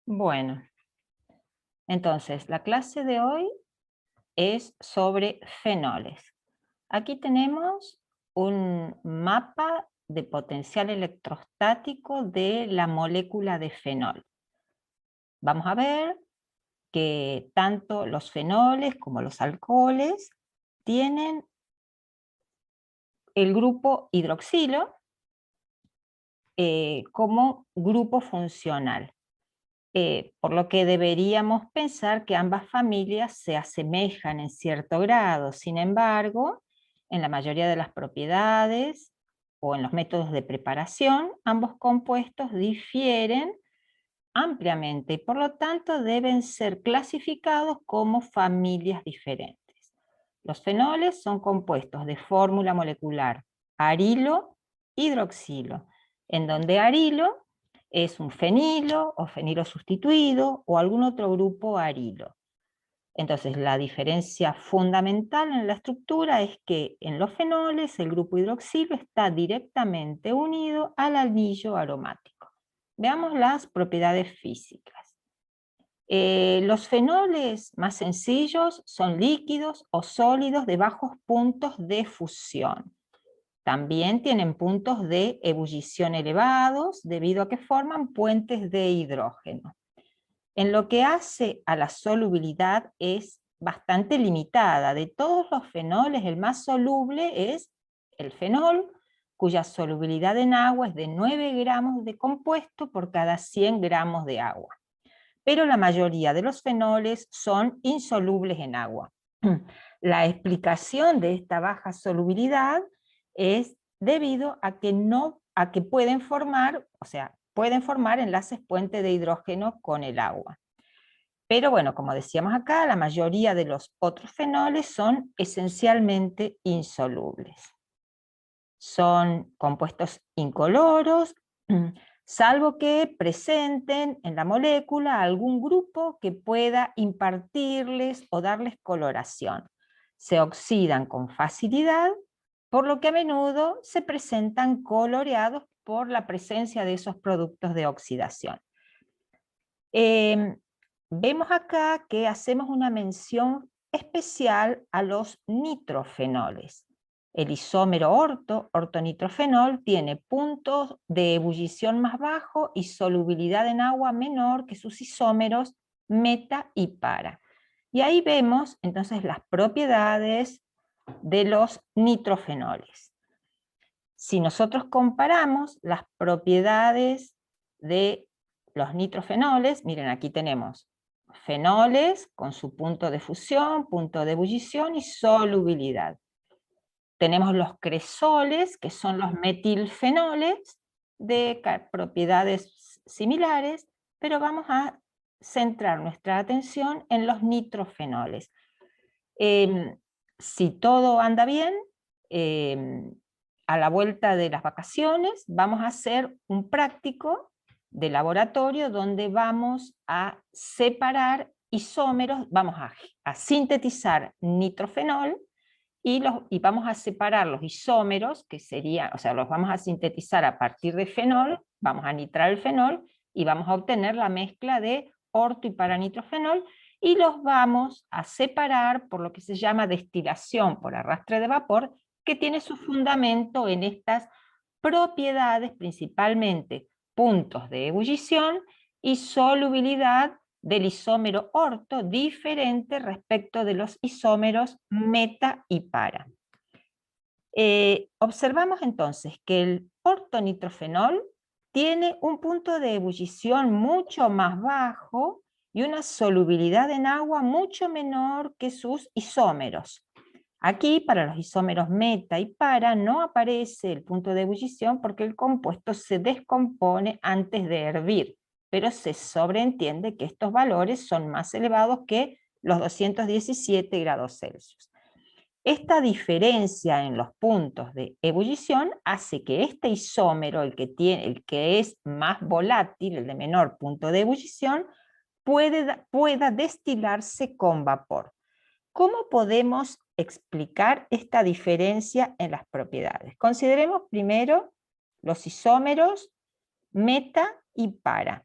Bueno, entonces la clase de hoy es sobre fenoles. Aquí tenemos un mapa de potencial electrostático de la molécula de fenol. Vamos a ver que tanto los fenoles como los alcoholes tienen el grupo hidroxilo como grupo funcional. Por lo que deberíamos pensar que ambas familias se asemejan en cierto grado. Sin embargo, en la mayoría de las propiedades o en los métodos de preparación, ambos compuestos difieren ampliamente y por lo tanto deben ser clasificados como familias diferentes. Los fenoles son compuestos de fórmula molecular arilo-hidroxilo, en donde arilo es un fenilo o fenilo sustituido o algún otro grupo arilo. Entonces la diferencia fundamental en la estructura es que en los fenoles el grupo hidroxilo está directamente unido al anillo aromático. Veamos las propiedades físicas. Los fenoles más sencillos son líquidos o sólidos de bajos puntos de fusión. También tienen puntos de ebullición elevados debido a que forman puentes de hidrógeno. En lo que hace a la solubilidad es bastante limitada. De todos los fenoles, el más soluble es el fenol, cuya solubilidad en agua es de 9 gramos de compuesto por cada 100 gramos de agua. Pero la mayoría de los fenoles son insolubles en agua. La explicación de esta baja solubilidad es debido a que pueden formar enlaces puente de hidrógeno con el agua. Pero bueno, como decíamos acá, la mayoría de los otros fenoles son esencialmente insolubles. Son compuestos incoloros, salvo que presenten en la molécula algún grupo que pueda impartirles o darles coloración. Se oxidan con facilidad, por lo que a menudo se presentan coloreados por la presencia de esos productos de oxidación. Vemos acá que hacemos una mención especial a los nitrofenoles. El isómero ortonitrofenol, tiene puntos de ebullición más bajo y solubilidad en agua menor que sus isómeros meta y para. Y ahí vemos entonces las propiedades de los nitrofenoles. Si nosotros comparamos las propiedades de los nitrofenoles, miren, aquí tenemos fenoles con su punto de fusión, punto de ebullición y solubilidad. Tenemos los cresoles, que son los metilfenoles, de propiedades similares, pero vamos a centrar nuestra atención en los nitrofenoles. Si todo anda bien, a la vuelta de las vacaciones vamos a hacer un práctico de laboratorio donde vamos a separar isómeros, vamos a sintetizar nitrofenol y vamos a separar los isómeros, que serían, o sea, los vamos a sintetizar a partir de fenol, vamos a nitrar el fenol y vamos a obtener la mezcla de orto y paranitrofenol, y los vamos a separar por lo que se llama destilación por arrastre de vapor, que tiene su fundamento en estas propiedades, principalmente puntos de ebullición y solubilidad del isómero orto, diferente respecto de los isómeros meta y para. Observamos entonces que el ortonitrofenol tiene un punto de ebullición mucho más bajo y una solubilidad en agua mucho menor que sus isómeros. Aquí, para los isómeros meta y para, no aparece el punto de ebullición porque el compuesto se descompone antes de hervir, pero se sobreentiende que estos valores son más elevados que los 217 grados Celsius. Esta diferencia en los puntos de ebullición hace que este isómero, el que es más volátil, el de menor punto de ebullición, pueda destilarse con vapor. ¿Cómo podemos explicar esta diferencia en las propiedades? Consideremos primero los isómeros meta y para.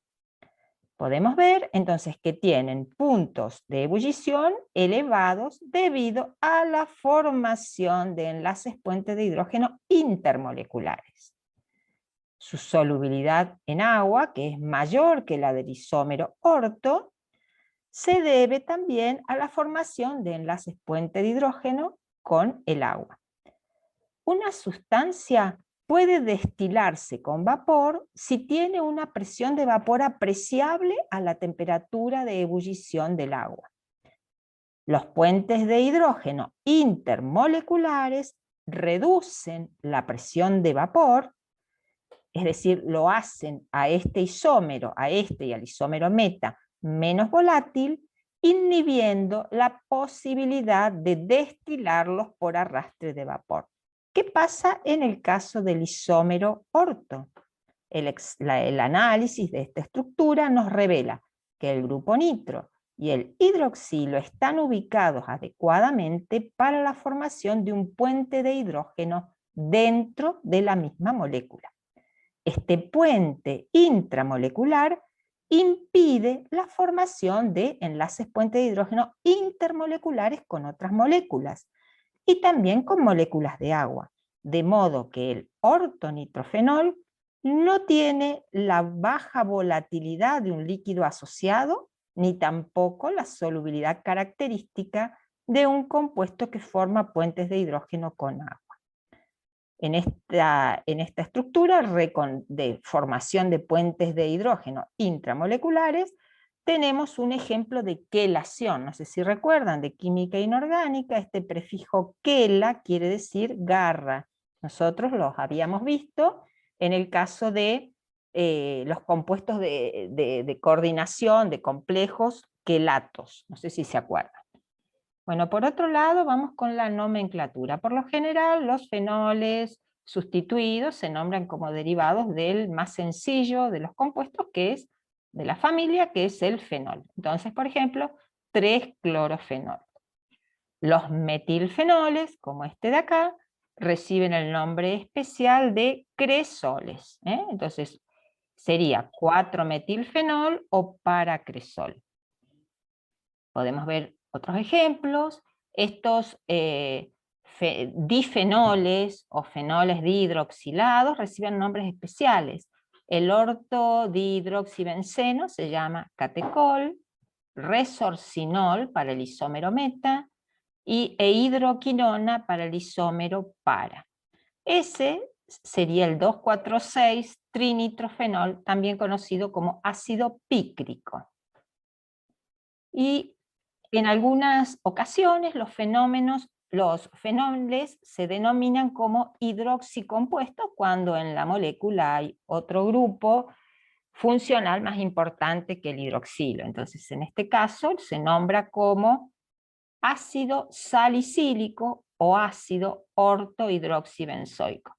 Podemos ver entonces que tienen puntos de ebullición elevados debido a la formación de enlaces puentes de hidrógeno intermoleculares. Su solubilidad en agua, que es mayor que la del isómero orto, se debe también a la formación de enlaces puente de hidrógeno con el agua. Una sustancia puede destilarse con vapor si tiene una presión de vapor apreciable a la temperatura de ebullición del agua. Los puentes de hidrógeno intermoleculares reducen la presión de vapor, es decir, lo hacen a este isómero, a este y al isómero meta, menos volátil, inhibiendo la posibilidad de destilarlos por arrastre de vapor. ¿Qué pasa en el caso del isómero orto? El análisis de esta estructura nos revela que el grupo nitro y el hidroxilo están ubicados adecuadamente para la formación de un puente de hidrógeno dentro de la misma molécula. Este puente intramolecular impide la formación de enlaces puente de hidrógeno intermoleculares con otras moléculas y también con moléculas de agua, de modo que el ortonitrofenol no tiene la baja volatilidad de un líquido asociado, ni tampoco la solubilidad característica de un compuesto que forma puentes de hidrógeno con agua. En esta estructura de formación de puentes de hidrógeno intramoleculares, tenemos un ejemplo de quelación. No sé si recuerdan, de química inorgánica, este prefijo quela quiere decir garra. Nosotros los habíamos visto en el caso de los compuestos de coordinación de complejos quelatos. No sé si se acuerdan. Bueno, por otro lado, vamos con la nomenclatura. Por lo general, los fenoles sustituidos se nombran como derivados del más sencillo de los compuestos, que es de la familia, que es el fenol. Entonces, por ejemplo, 3-clorofenol. Los metilfenoles, como este de acá, reciben el nombre especial de cresoles. Entonces, sería 4-metilfenol o paracresol. Podemos ver otros ejemplos. Estos difenoles o fenoles dihidroxilados reciben nombres especiales. El ortodihidroxibenceno se llama catecol, resorcinol para el isómero meta e hidroquinona para el isómero para. Ese sería el 2,4,6 trinitrofenol, también conocido como ácido pícrico. Y en algunas ocasiones los fenoles se denominan como hidroxicompuestos cuando en la molécula hay otro grupo funcional más importante que el hidroxilo. Entonces, en este caso se nombra como ácido salicílico o ácido ortohidroxibenzoico.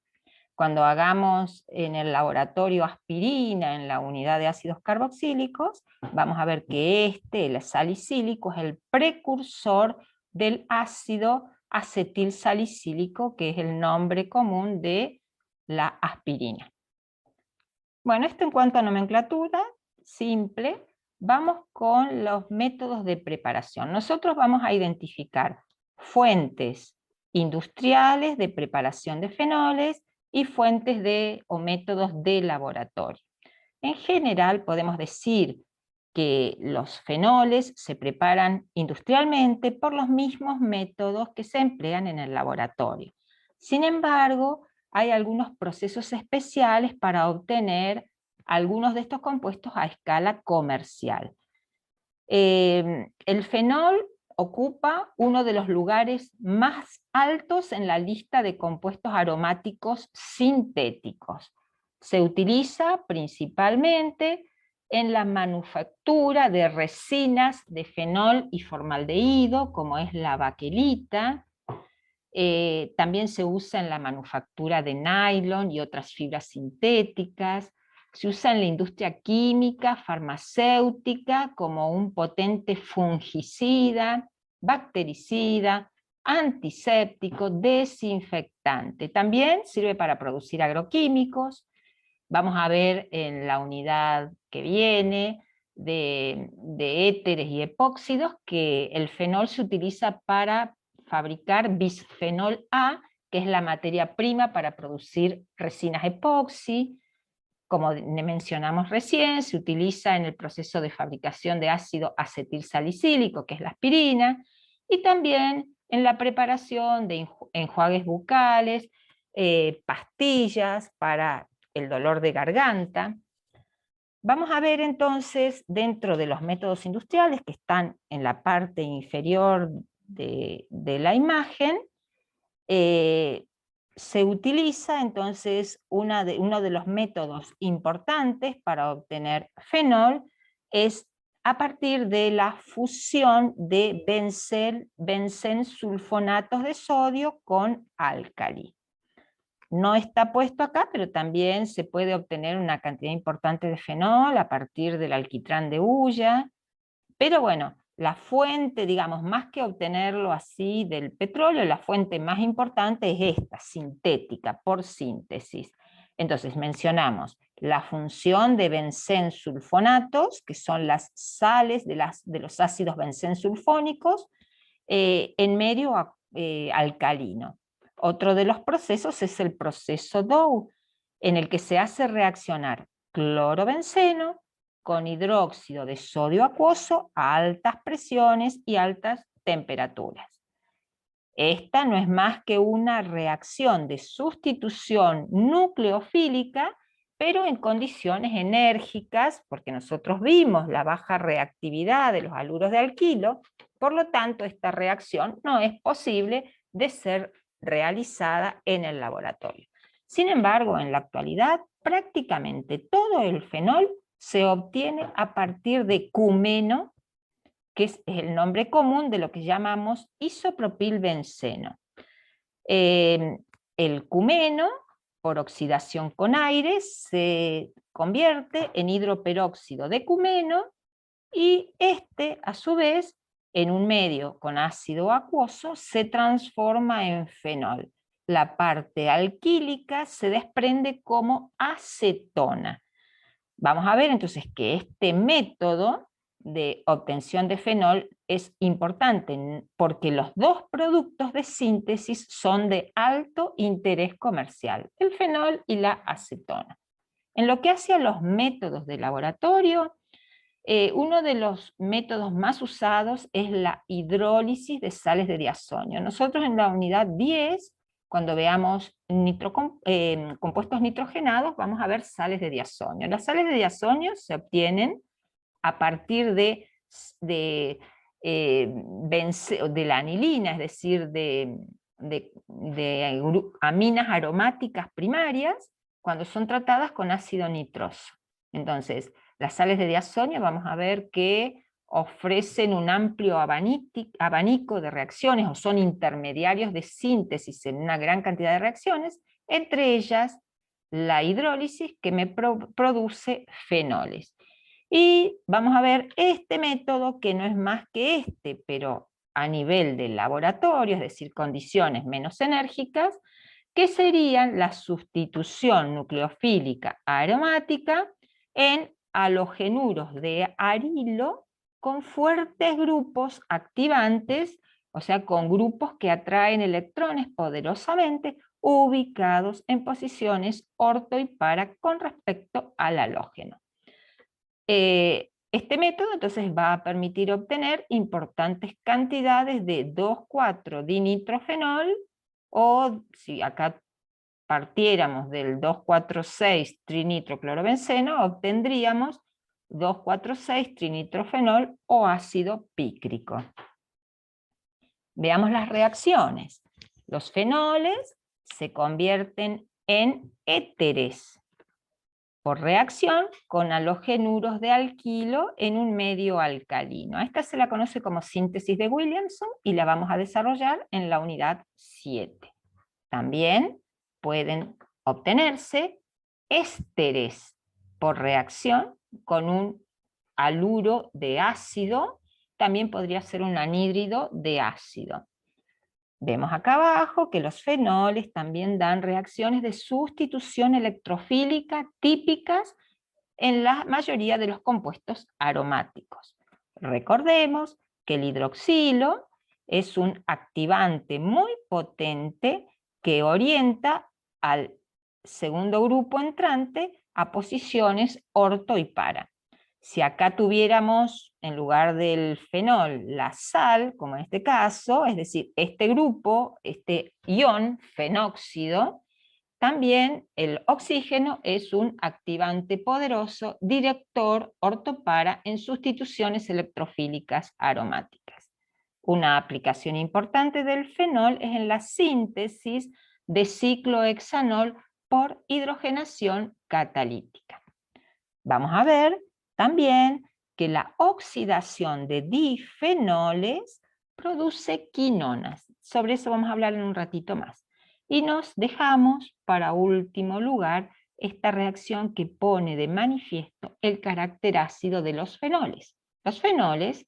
Cuando hagamos en el laboratorio aspirina en la unidad de ácidos carboxílicos, vamos a ver que el salicílico, es el precursor del ácido acetilsalicílico, que es el nombre común de la aspirina. Bueno, esto en cuanto a nomenclatura simple. Vamos con los métodos de preparación. Nosotros vamos a identificar fuentes industriales de preparación de fenoles y fuentes o métodos de laboratorio. En general podemos decir que los fenoles se preparan industrialmente por los mismos métodos que se emplean en el laboratorio. Sin embargo, hay algunos procesos especiales para obtener algunos de estos compuestos a escala comercial. El fenol ocupa uno de los lugares más altos en la lista de compuestos aromáticos sintéticos. Se utiliza principalmente en la manufactura de resinas de fenol y formaldehído, como es la baquelita. También se usa en la manufactura de nylon y otras fibras sintéticas. Se usa en la industria química, farmacéutica, como un potente fungicida, bactericida, antiséptico, desinfectante. También sirve para producir agroquímicos. Vamos a ver en la unidad que viene de éteres y epóxidos, que el fenol se utiliza para fabricar bisfenol A, que es la materia prima para producir resinas epoxi. Como mencionamos recién, se utiliza en el proceso de fabricación de ácido acetilsalicílico, que es la aspirina, y también en la preparación de enjuagues bucales, pastillas para el dolor de garganta. Vamos a ver entonces, dentro de los métodos industriales que están en la parte inferior de la imagen, se utiliza entonces uno de los métodos importantes para obtener fenol es a partir de la fusión de benzensulfonatos de sodio con álcali. No está puesto acá, pero también se puede obtener una cantidad importante de fenol a partir del alquitrán de hulla. Pero bueno, la fuente, digamos, más que obtenerlo así del petróleo, la fuente más importante es esta, sintética, por síntesis. Entonces mencionamos la función de benzensulfonatos, que son las sales de los ácidos benzensulfónicos, en medio alcalino. Otro de los procesos es el proceso Dow, en el que se hace reaccionar clorobenceno con hidróxido de sodio acuoso a altas presiones y altas temperaturas. Esta no es más que una reacción de sustitución nucleofílica, pero en condiciones enérgicas, porque nosotros vimos la baja reactividad de los haluros de alquilo, por lo tanto esta reacción no es posible de ser realizada en el laboratorio. Sin embargo, en la actualidad, prácticamente todo el fenol se obtiene a partir de cumeno, que es el nombre común de lo que llamamos isopropilbenceno. El cumeno, por oxidación con aire, se convierte en hidroperóxido de cumeno, y este, a su vez, en un medio con ácido acuoso, se transforma en fenol. La parte alquílica se desprende como acetona. Vamos a ver entonces que este método de obtención de fenol es importante porque los dos productos de síntesis son de alto interés comercial, el fenol y la acetona. En lo que hace a los métodos de laboratorio, uno de los métodos más usados es la hidrólisis de sales de diazonio. Nosotros en la unidad 10, cuando veamos compuestos nitrogenados, vamos a ver sales de diazonio. Las sales de diazonio se obtienen a partir de la anilina, es decir, de aminas aromáticas primarias, cuando son tratadas con ácido nitroso. Entonces, las sales de diazonio vamos a ver que ofrecen un amplio abanico de reacciones, o son intermediarios de síntesis en una gran cantidad de reacciones, entre ellas la hidrólisis, que me produce fenoles. Y vamos a ver este método, que no es más que este, pero a nivel del laboratorio, es decir, condiciones menos enérgicas, que serían la sustitución nucleofílica aromática en halogenuros de arilo con fuertes grupos activantes, o sea, con grupos que atraen electrones poderosamente, ubicados en posiciones orto y para con respecto al halógeno. Este método entonces va a permitir obtener importantes cantidades de 2,4-dinitrofenol, o si acá partiéramos del 2,4,6-trinitroclorobenceno, obtendríamos 2,4,6-trinitrofenol o ácido pícrico. Veamos las reacciones. Los fenoles se convierten en éteres por reacción con halogenuros de alquilo en un medio alcalino. A esta se la conoce como síntesis de Williamson y la vamos a desarrollar en la unidad 7. También pueden obtenerse ésteres por reacción con un haluro de ácido, también podría ser un anhídrido de ácido. Vemos acá abajo que los fenoles también dan reacciones de sustitución electrofílica típicas en la mayoría de los compuestos aromáticos. Recordemos que el hidroxilo es un activante muy potente que orienta al segundo grupo entrante a posiciones orto y para. Si acá tuviéramos, en lugar del fenol, la sal, como en este caso, es decir, este grupo, este ion fenóxido, también el oxígeno es un activante poderoso, director ortopara en sustituciones electrofílicas aromáticas. Una aplicación importante del fenol es en la síntesis de ciclohexanol por hidrogenación catalítica. Vamos a ver también que la oxidación de difenoles produce quinonas. Sobre eso vamos a hablar en un ratito más. Y nos dejamos para último lugar esta reacción que pone de manifiesto el carácter ácido de los fenoles. Los fenoles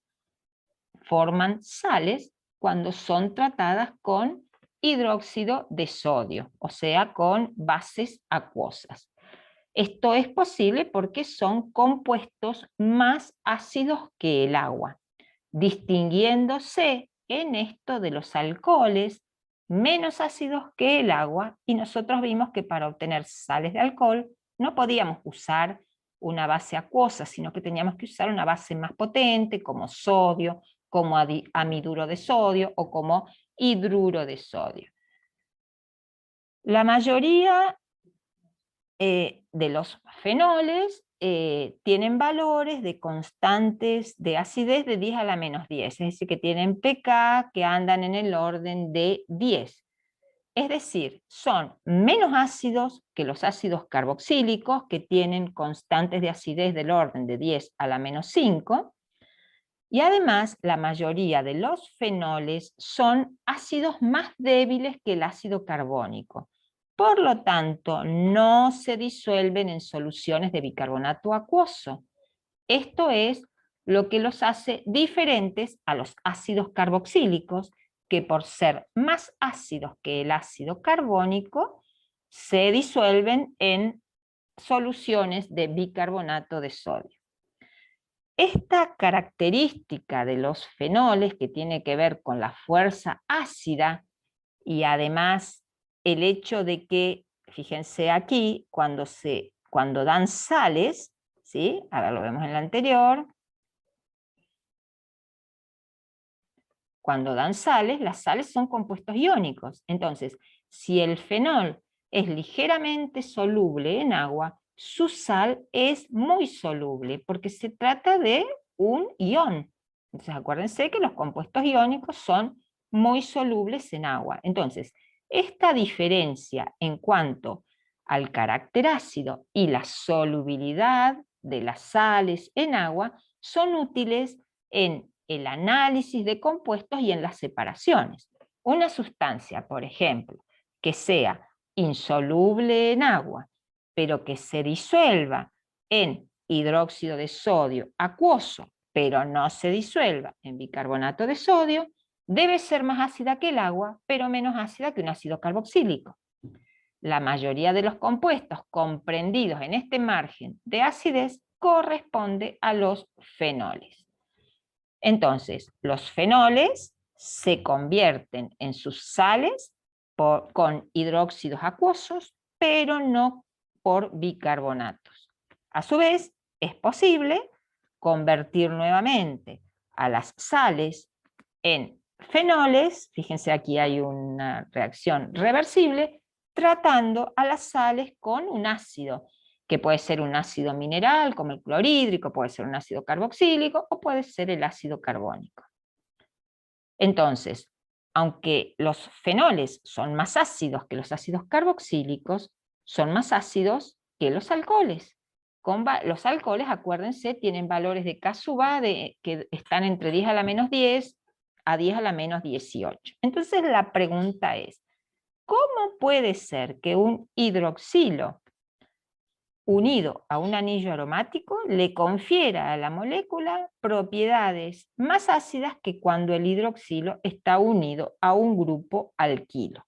forman sales cuando son tratadas con hidróxido de sodio, o sea, con bases acuosas. Esto es posible porque son compuestos más ácidos que el agua, distinguiéndose en esto de los alcoholes menos ácidos que el agua, y nosotros vimos que para obtener sales de alcohol no podíamos usar una base acuosa, sino que teníamos que usar una base más potente como sodio, como amiduro de sodio o como hidruro de sodio. La mayoría de los fenoles tienen valores de constantes de acidez de 10 a la menos 10, es decir, que tienen pK que andan en el orden de 10. Es decir, son menos ácidos que los ácidos carboxílicos, que tienen constantes de acidez del orden de 10 a la menos 5, y además la mayoría de los fenoles son ácidos más débiles que el ácido carbónico. Por lo tanto, no se disuelven en soluciones de bicarbonato acuoso. Esto es lo que los hace diferentes a los ácidos carboxílicos, que por ser más ácidos que el ácido carbónico, se disuelven en soluciones de bicarbonato de sodio. Esta característica de los fenoles, que tiene que ver con la fuerza ácida y además el hecho de que, fíjense aquí, cuando dan sales, ¿sí? Ahora lo vemos en la anterior. Cuando dan sales, las sales son compuestos iónicos. Entonces, si el fenol es ligeramente soluble en agua, su sal es muy soluble, porque se trata de un ion. Entonces, acuérdense que los compuestos iónicos son muy solubles en agua. Entonces, esta diferencia en cuanto al carácter ácido y la solubilidad de las sales en agua son útiles en el análisis de compuestos y en las separaciones. Una sustancia, por ejemplo, que sea insoluble en agua, pero que se disuelva en hidróxido de sodio acuoso, pero no se disuelva en bicarbonato de sodio, debe ser más ácida que el agua, pero menos ácida que un ácido carboxílico. La mayoría de los compuestos comprendidos en este margen de acidez corresponde a los fenoles. Entonces, los fenoles se convierten en sus sales con hidróxidos acuosos, pero no por bicarbonatos. A su vez, es posible convertir nuevamente a las sales en fenoles. Fíjense, aquí hay una reacción reversible, tratando a las sales con un ácido, que puede ser un ácido mineral como el clorhídrico, puede ser un ácido carboxílico o puede ser el ácido carbónico. Entonces, aunque los fenoles son más ácidos que los ácidos carboxílicos, son más ácidos que los alcoholes. Los alcoholes, acuérdense, tienen valores de K sub A que están entre 10 a la menos 10 a 10 a la menos 18. Entonces la pregunta es, ¿cómo puede ser que un hidroxilo unido a un anillo aromático le confiera a la molécula propiedades más ácidas que cuando el hidroxilo está unido a un grupo alquilo?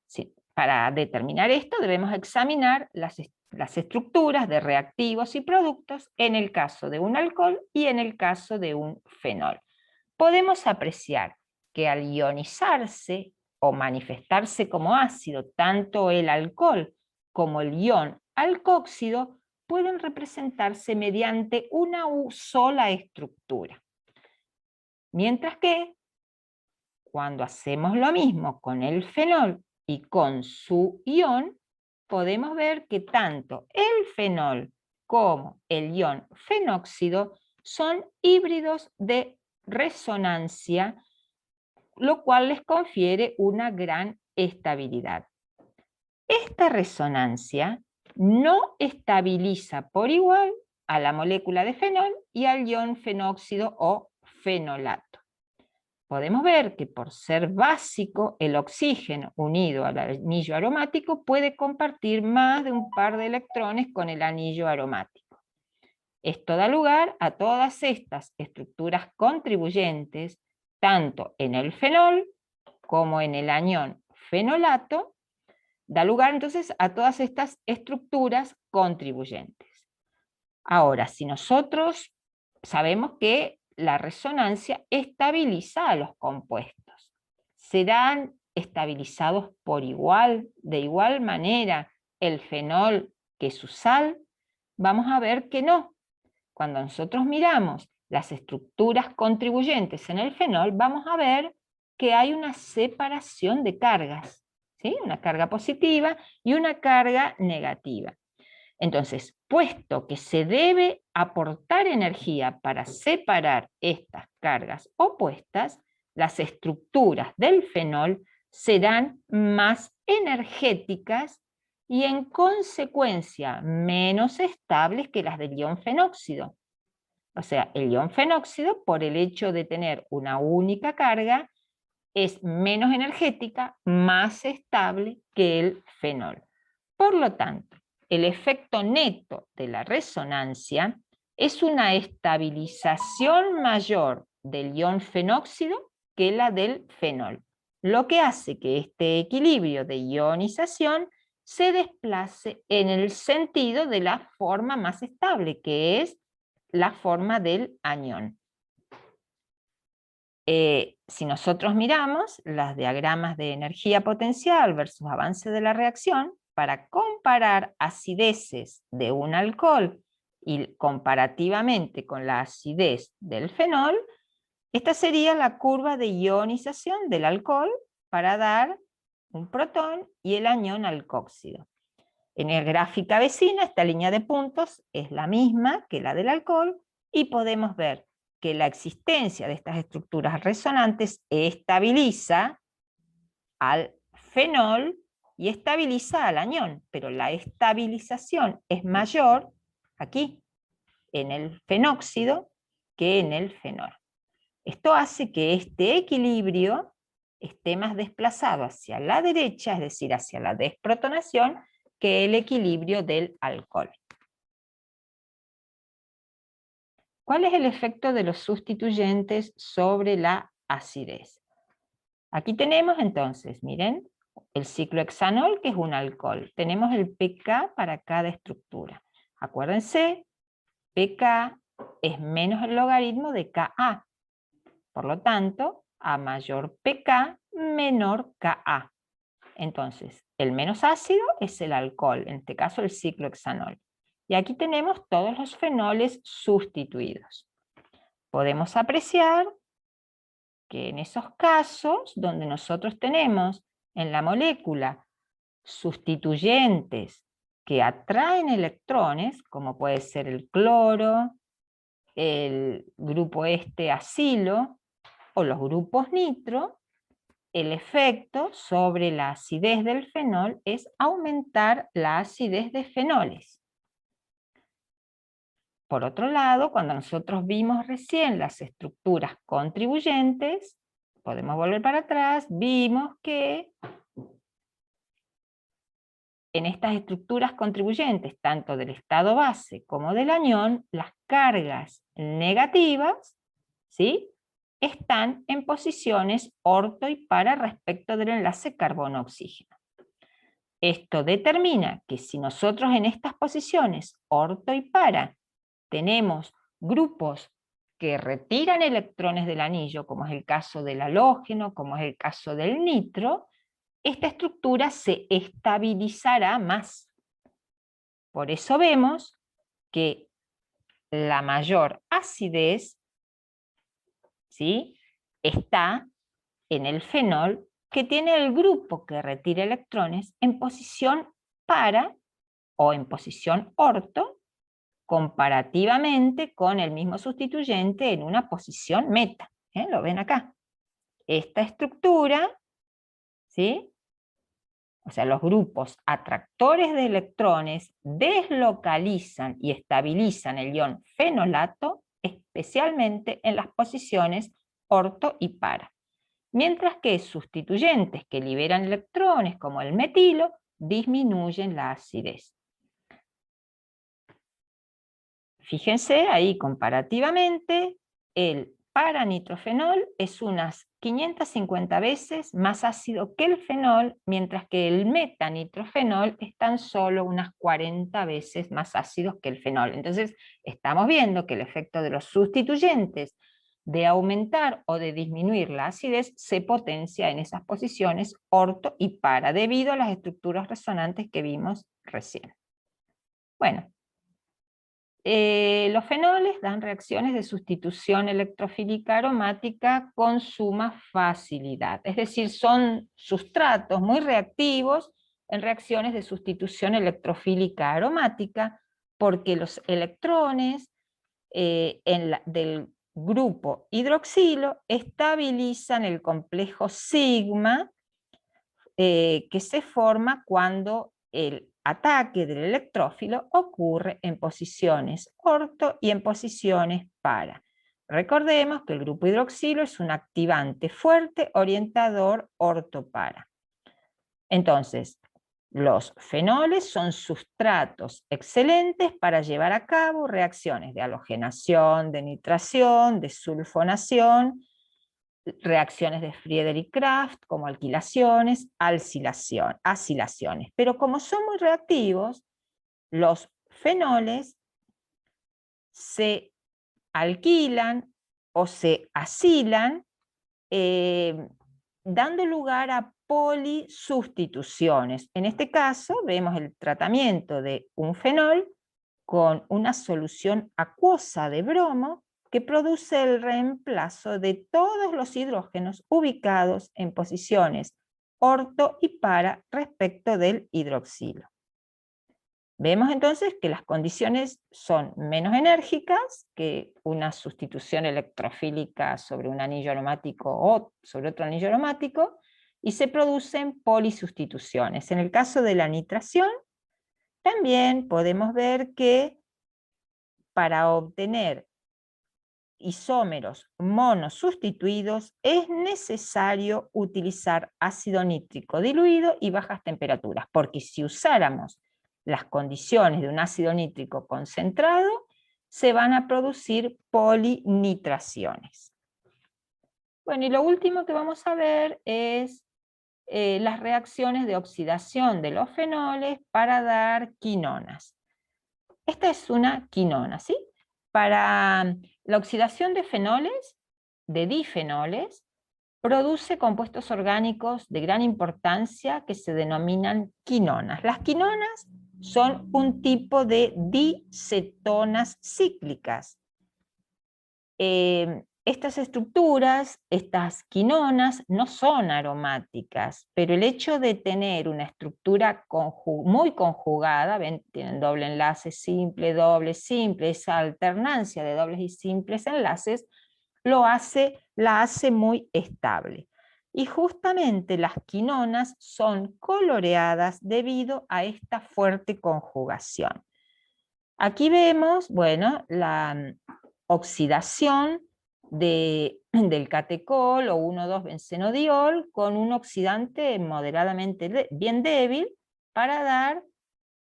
Sí, para determinar esto debemos examinar las las estructuras de reactivos y productos en el caso de un alcohol y en el caso de un fenol. Podemos apreciar que al ionizarse o manifestarse como ácido, tanto el alcohol como el ion alcóxido pueden representarse mediante una sola estructura. Mientras que cuando hacemos lo mismo con el fenol y con su ion, podemos ver que tanto el fenol como el ion fenóxido son híbridos de resonancia, lo cual les confiere una gran estabilidad. Esta resonancia no estabiliza por igual a la molécula de fenol y al ion fenóxido o fenolato. Podemos ver que por ser básico, el oxígeno unido al anillo aromático puede compartir más de un par de electrones con el anillo aromático. Esto da lugar a todas estas estructuras contribuyentes, tanto en el fenol como en el anión fenolato, da lugar entonces a todas estas estructuras contribuyentes. Ahora, si nosotros sabemos que la resonancia estabiliza a los compuestos, ¿serán estabilizados por igual, de igual manera, el fenol que su sal? Vamos a ver que no. Cuando nosotros miramos las estructuras contribuyentes en el fenol, vamos a ver que hay una separación de cargas, ¿sí? Una carga positiva y una carga negativa. Entonces, puesto que se debe aportar energía para separar estas cargas opuestas, las estructuras del fenol serán más energéticas y en consecuencia menos estables que las del ion fenóxido. O sea, el ion fenóxido, por el hecho de tener una única carga, es menos energética, más estable que el fenol. Por lo tanto, el efecto neto de la resonancia es una estabilización mayor del ion fenóxido que la del fenol, lo que hace que este equilibrio de ionización se desplace en el sentido de la forma más estable, que es la forma del anión. Si nosotros miramos los diagramas de energía potencial versus avance de la reacción, para comparar acideces de un alcohol y comparativamente con la acidez del fenol, esta sería la curva de ionización del alcohol para dar un protón y el anión alcóxido. En la gráfica vecina, esta línea de puntos es la misma que la del alcohol y podemos ver que la existencia de estas estructuras resonantes estabiliza al fenol y estabiliza al anión, pero la estabilización es mayor aquí, en el fenóxido, que en el fenol. Esto hace que este equilibrio esté más desplazado hacia la derecha, es decir, hacia la desprotonación, que el equilibrio del alcohol. ¿Cuál es el efecto de los sustituyentes sobre la acidez? Aquí tenemos entonces, miren, el ciclohexanol, que es un alcohol. Tenemos el pK para cada estructura. Acuérdense, pK es menos el logaritmo de Ka. Por lo tanto, a mayor pK, menor Ka. Entonces, el menos ácido es el alcohol, en este caso el ciclohexanol. Y aquí tenemos todos los fenoles sustituidos. Podemos apreciar que en esos casos donde nosotros tenemos en la molécula sustituyentes que atraen electrones, como puede ser el cloro, el grupo acilo o los grupos nitro, el efecto sobre la acidez del fenol es aumentar la acidez de fenoles. Por otro lado, cuando nosotros vimos recién las estructuras contribuyentes, podemos volver para atrás, vimos que en estas estructuras contribuyentes, tanto del estado base como del anión, las cargas negativas, ¿sí?, están en posiciones orto y para respecto del enlace carbono-oxígeno. Esto determina que si nosotros en estas posiciones, orto y para, tenemos grupos que retiran electrones del anillo, como es el caso del halógeno, como es el caso del nitro, esta estructura se estabilizará más. Por eso vemos que la mayor acidez, ¿sí?, está en el fenol, que tiene el grupo que retira electrones en posición para o en posición orto, comparativamente con el mismo sustituyente en una posición meta. ¿Lo ven acá? Esta estructura, ¿sí?, o sea, los grupos atractores de electrones deslocalizan y estabilizan el ion fenolato, especialmente en las posiciones orto y para. Mientras que sustituyentes que liberan electrones, como el metilo, disminuyen la acidez. Fíjense ahí comparativamente, el paranitrofenol es unas 550 veces más ácido que el fenol, mientras que el metanitrofenol es tan solo unas 40 veces más ácido que el fenol. Entonces, estamos viendo que el efecto de los sustituyentes de aumentar o de disminuir la acidez se potencia en esas posiciones orto y para, debido a las estructuras resonantes que vimos recién. Bueno, los fenoles dan reacciones de sustitución electrofílica aromática con suma facilidad, es decir, son sustratos muy reactivos en reacciones de sustitución electrofílica aromática, porque los electrones del grupo hidroxilo estabilizan el complejo sigma que se forma cuando el ataque del electrófilo ocurre en posiciones orto y en posiciones para. Recordemos que el grupo hidroxilo es un activante fuerte orientador orto-para. Entonces, los fenoles son sustratos excelentes para llevar a cabo reacciones de halogenación, de nitración, de sulfonación, reacciones de Friedrich-Crafts como alquilaciones, acilaciones. Pero como son muy reactivos, los fenoles se alquilan o se acilan, dando lugar a polisustituciones. En este caso vemos el tratamiento de un fenol con una solución acuosa de bromo que produce el reemplazo de todos los hidrógenos ubicados en posiciones orto y para respecto del hidroxilo. Vemos entonces que las condiciones son menos enérgicas que una sustitución electrofílica sobre un anillo aromático o sobre otro anillo aromático, y se producen polisustituciones. En el caso de la nitración, también podemos ver que para obtener isómeros monosustituidos es necesario utilizar ácido nítrico diluido y bajas temperaturas, porque si usáramos las condiciones de un ácido nítrico concentrado, se van a producir polinitraciones. Bueno, y lo último que vamos a ver es las reacciones de oxidación de los fenoles para dar quinonas. Esta es una quinona, ¿sí? Para la oxidación de fenoles, de difenoles, produce compuestos orgánicos de gran importancia que se denominan quinonas. Las quinonas son un tipo de dicetonas cíclicas. Estas estructuras, estas quinonas, no son aromáticas, pero el hecho de tener una estructura muy conjugada, ven, tienen doble enlace simple, doble simple, esa alternancia de dobles y simples enlaces, la hace muy estable. Y justamente las quinonas son coloreadas debido a esta fuerte conjugación. Aquí vemos, bueno, la oxidación del catecol o 1,2-benzenodiol con un oxidante moderadamente bien débil para dar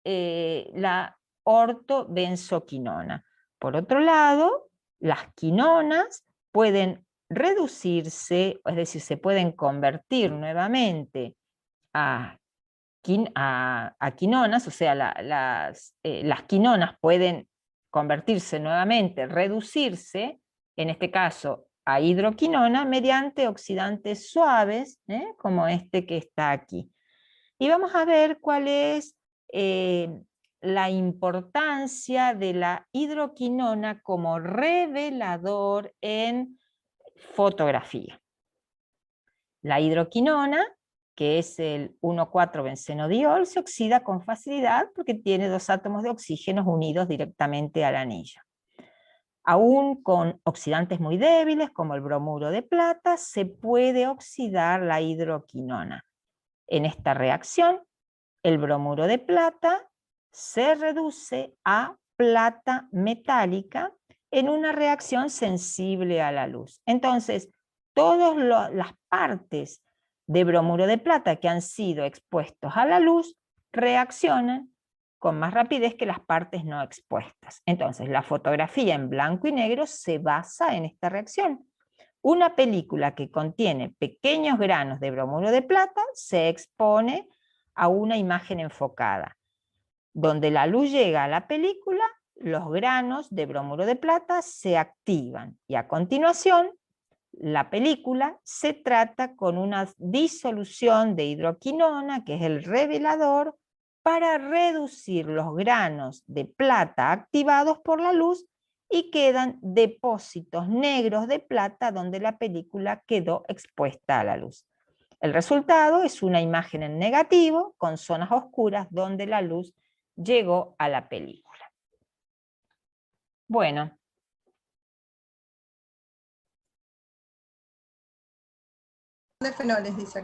la ortobenzoquinona. Por otro lado, las quinonas pueden reducirse, es decir, se pueden convertir nuevamente a a quinonas, o sea, las quinonas pueden convertirse nuevamente, reducirse, en este caso a hidroquinona, mediante oxidantes suaves, como este que está aquí. Y vamos a ver cuál es la importancia de la hidroquinona como revelador en fotografía. La hidroquinona, que es el 1,4-benzenodiol, se oxida con facilidad porque tiene 2 átomos de oxígeno unidos directamente al anillo. Aún con oxidantes muy débiles, como el bromuro de plata, se puede oxidar la hidroquinona. En esta reacción, el bromuro de plata se reduce a plata metálica en una reacción sensible a la luz. Entonces, todas las partes de bromuro de plata que han sido expuestos a la luz reaccionan con más rapidez que las partes no expuestas. Entonces, la fotografía en blanco y negro se basa en esta reacción. Una película que contiene pequeños granos de bromuro de plata se expone a una imagen enfocada. Donde la luz llega a la película, los granos de bromuro de plata se activan y a continuación la película se trata con una disolución de hidroquinona, que es el revelador, para reducir los granos de plata activados por la luz y quedan depósitos negros de plata donde la película quedó expuesta a la luz. El resultado es una imagen en negativo con zonas oscuras donde la luz llegó a la película. Bueno. De fenoles, dice.